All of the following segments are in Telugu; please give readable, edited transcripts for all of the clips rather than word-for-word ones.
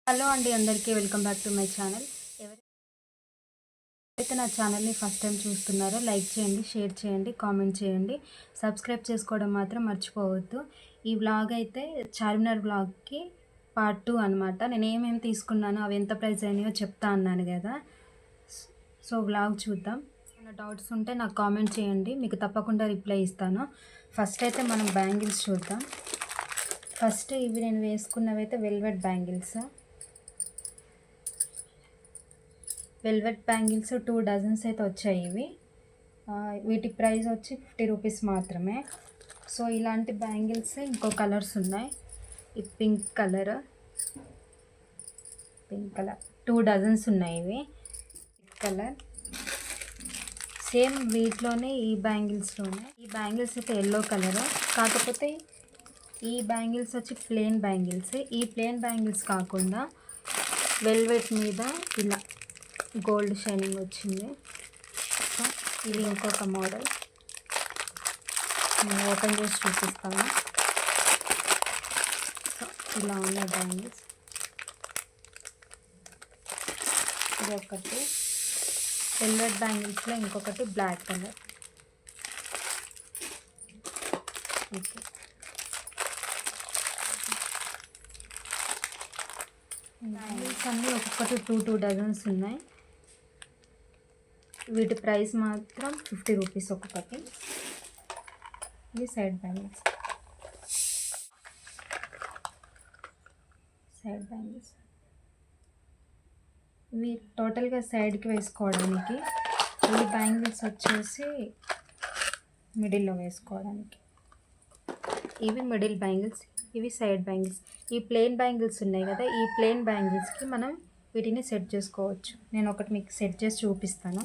హలో అండి, అందరికీ welcome back to my channel. ఎవరైతే నా ఛానల్ని ఫస్ట్ టైం చూస్తున్నారో లైక్ చేయండి, షేర్ చేయండి, కామెంట్ చేయండి, సబ్స్క్రైబ్ చేసుకోవడం మాత్రం మర్చిపోవద్దు. ఈ వ్లాగ్ అయితే చార్మినార్ వ్లాగ్కి పార్ట్ 2 అనమాట. నేను ఏమేమి తీసుకున్నానో అవి ఎంత ప్రైస్ అయినాయో చెప్తా అన్నాను కదా. సో వ్లాగ్ చూద్దాం. ఏమైనా డౌట్స్ ఉంటే నాకు కామెంట్ చేయండి, మీకు తప్పకుండా రిప్లై ఇస్తాను. ఫస్ట్ అయితే మనం బ్యాంగిల్స్ చూద్దాం. ఫస్ట్ ఇవి నేను వేసుకున్నవి అయితే velvet bangles. Velvet bangles 2 dozens అయితే వచ్చాయి ఇవి. వీటి ప్రైస్ వచ్చి 50 రూపీస్ మాత్రమే. సో ఇలాంటి బ్యాంగిల్స్ ఇంకో కలర్స్ ఉన్నాయి. ఈ పింక్ కలర్ 2 డజన్స్ ఉన్నాయి ఇవి. కలర్ సేమ్ వీటిలోనే ఈ బ్యాంగిల్స్లోనే. ఈ బ్యాంగిల్స్ అయితే ఎల్లో కలర్, కాకపోతే ఈ బ్యాంగిల్స్ వచ్చి ప్లెయిన్ బ్యాంగిల్స్. ఈ ప్లెయిన్ బ్యాంగిల్స్ కాకుండా వెల్వెట్ మీద ఇలా గోల్డ్ షైనింగ్ వచ్చింది. సో ఇది ఇంకొక మోడల్, నేను ఓపెన్ చేసి చూపిస్తాను. సో ఇలా ఉన్న బ్యాంగిల్స్. ఇది ఒకటి వెల్వెట్ బ్యాంగిల్స్లో, ఇంకొకటి బ్లాక్ కలర్. ఓకే, బ్యాంగిల్స్ అన్నీ ఒక్కొక్కటి 2 డజన్స్ ఉన్నాయి. వీటి ప్రైస్ మాత్రం 50 రూపీస్ ఒక్కొక్కటి. ఇది సైడ్ బ్యాంగిల్స్. ఇవి టోటల్గా సైడ్కి వేసుకోవడానికి. ఈ బ్యాంగిల్స్ వచ్చేసి మిడిల్లో వేసుకోవడానికి. ఇవి మిడిల్ బ్యాంగిల్స్, ఇవి సైడ్ బ్యాంగిల్స్. ఈ ప్లెయిన్ బ్యాంగిల్స్ ఉన్నాయి కదా, ఈ ప్లెయిన్ బ్యాంగిల్స్కి మనం వీటిని సెట్ చేసుకోవచ్చు. నేను ఒకటి మీకు సెట్ చేసి చూపిస్తాను.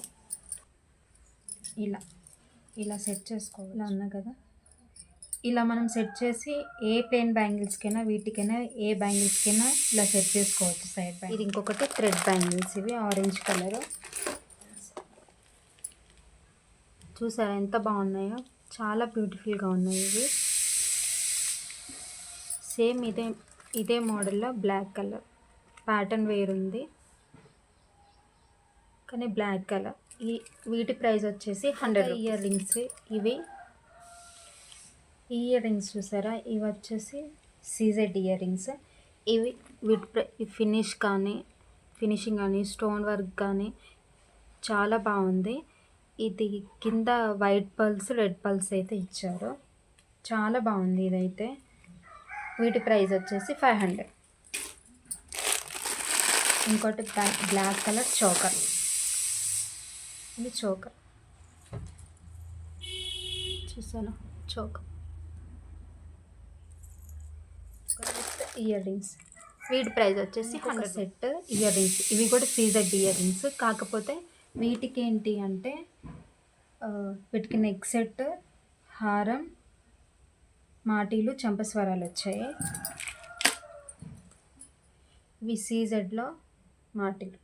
ఇలా సెట్ చేసుకోవాలి. ఇలా ఉన్నా కదా, ఇలా మనం సెట్ చేసి ఏ ప్లెయిన్ బ్యాంగిల్స్కైనా, వీటికైనా, ఏ బ్యాంగిల్స్కైనా ఇలా సెట్ చేసుకోవచ్చు సైడ్ బ్యాంగిల్. ఇది ఇంకొకటి థ్రెడ్ బ్యాంగిల్స్. ఇవి ఆరెంజ్ కలర్. చూసారా ఎంత బాగున్నాయో, చాలా బ్యూటిఫుల్గా ఉన్నాయి ఇవి. సేమ్ ఇదే మోడల్లో బ్లాక్ కలర్ ప్యాటర్న్ వేరుంది, కానీ బ్లాక్ కలర్. వీటి ప్రైస్ వచ్చేసి 100. Ear rings. ఇవి ఇయర్ రింగ్స్ చూసారా, ఇవి వచ్చేసి సీజెడ్ ఇయర్ రింగ్స్. వీటి ఫినిషింగ్ కానీ స్టోన్ వర్క్ కానీ చాలా బాగుంది. ఇది కింద వైట్ పర్ల్స్, రెడ్ పర్ల్స్ అయితే ఇచ్చారు. చాలా బాగుంది ఇదైతే. వీటి ప్రైస్ వచ్చేసి 500. ఇంకోటి బ్లాక్ కలర్ చోకర్. ఇది చోకర్ చూసాను, చోకర్. Ear rings. వీటి ప్రైస్ వచ్చేసి 100. Set ear rings. ఇవి కూడా సీజెడ్ ఇయర్ రింగ్స్, కాకపోతే వీటికి ఏంటి అంటే వీటికి నెక్ సెట్, హారం, మాటీలు, చంపస్వరాలు వచ్చాయి. ఇవి సీజెడ్లో మాటీలు,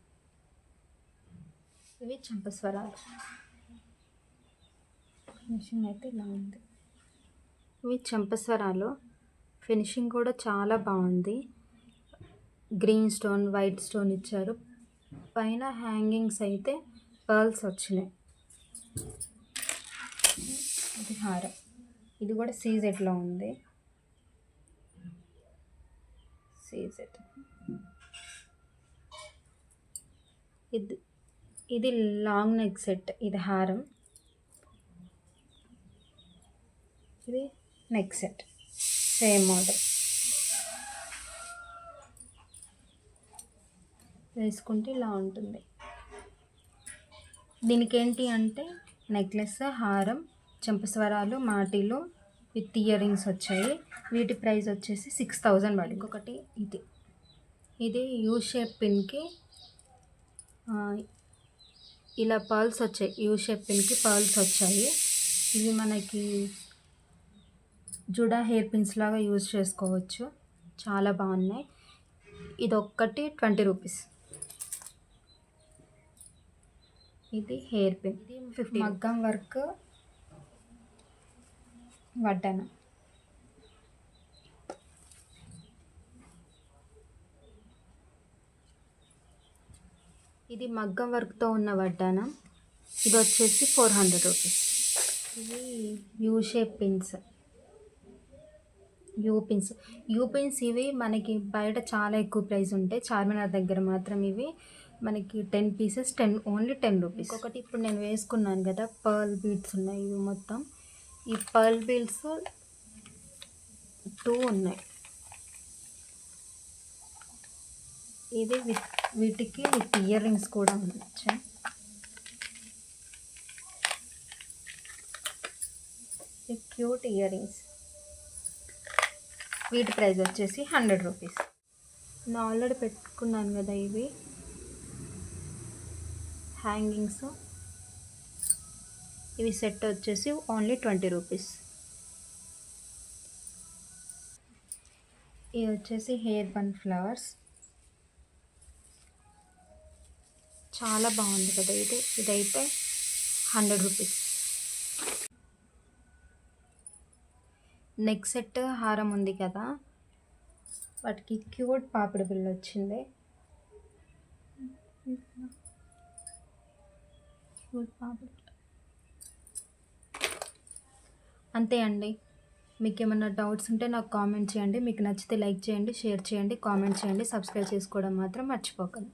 ఇవి చంపస్వరాలు. ఫినిషింగ్ అయితే ఇలా ఉంది. ఇవి చంపస్వరాలు. ఫినిషింగ్ కూడా చాలా బాగుంది. గ్రీన్ స్టోన్, వైట్ స్టోన్ ఇచ్చారు. పైన హ్యాంగింగ్స్ అయితే పర్ల్స్ వచ్చినాయి. ఇది హారం. ఇది కూడా సీజెడ్లో ఉంది. సీజెడ్. ఇది లాంగ్ నెక్ సెట్. ఇది హారం, ఇది నెక్ సెట్. Same model. వేసుకుంటే ఇలా ఉంటుంది. దీనికి ఏంటి అంటే నెక్లెస్, హారం, చంపస్వరాలు, మాటీలు విత్ ఇయర్ రింగ్స్ వచ్చాయి. వీటి ప్రైస్ వచ్చేసి 6000 పడింది. ఇంకొకటి ఇది యూ షేప్ పిన్కి ఇలా పర్ల్స్ వచ్చాయి. యూ షేప్ పిన్కి పర్ల్స్ వచ్చాయి. ఇవి మనకి జుడా హెయిర్ పిన్స్ లాగా యూజ్ చేసుకోవచ్చు. చాలా బాగున్నాయి. ఇది ఒక్కటి 20 రూపీస్. ఇది హెయిర్ పిన్. ఇది 50. మగ్గం వర్క్ వడ్డానం. ఇది మగ్గం వర్క్తో ఉన్న వడ్డానం. ఇది వచ్చేసి 400 రూపీస్. ఇవి U shape pins, you pins ఇవి మనకి బయట చాలా ఎక్కువ ప్రైస్ ఉంటాయి. చార్మినార్ దగ్గర మాత్రం ఇవి మనకి 10 పీసెస్ ఓన్లీ 10 రూపీస్. ఒకటి ఇప్పుడు నేను వేసుకున్నాను కదా, పర్ల్ బీడ్స్ ఉన్నాయి. ఇవి మొత్తం ఈ పర్ల్ బీడ్స్ 2 ఉన్నాయి. ఇది వీటికి విత్ ఇయర్ రింగ్స్ కూడా వచ్చాయి. Cute ear rings. వీటి ప్రైస్ వచ్చేసి 100 రూపీస్. నేను ఆల్రెడీ పెట్టుకున్నాను కదా, ఇవి హ్యాంగింగ్స్. ఇవి సెట్ వచ్చేసి ఓన్లీ 20 రూపీస్. ఇది వచ్చేసి హెయిర్ బన్ ఫ్లవర్స్. చాలా బాగుంది కదా ఇది. ఇదైతే 100 రూపీస్. నెక్ సెట్ హారం ఉంది కదా, వాటికి క్యూట్ పాపిడి బిళ్ళ వచ్చింది. అంతే అండి. మీకు ఏమైనా డౌట్స్ ఉంటే నాకు కామెంట్ చేయండి. మీకు నచ్చితే లైక్ చేయండి, షేర్ చేయండి, కామెంట్ చేయండి. సబ్స్క్రైబ్ చేసుకోవడం మాత్రం మర్చిపోకండి.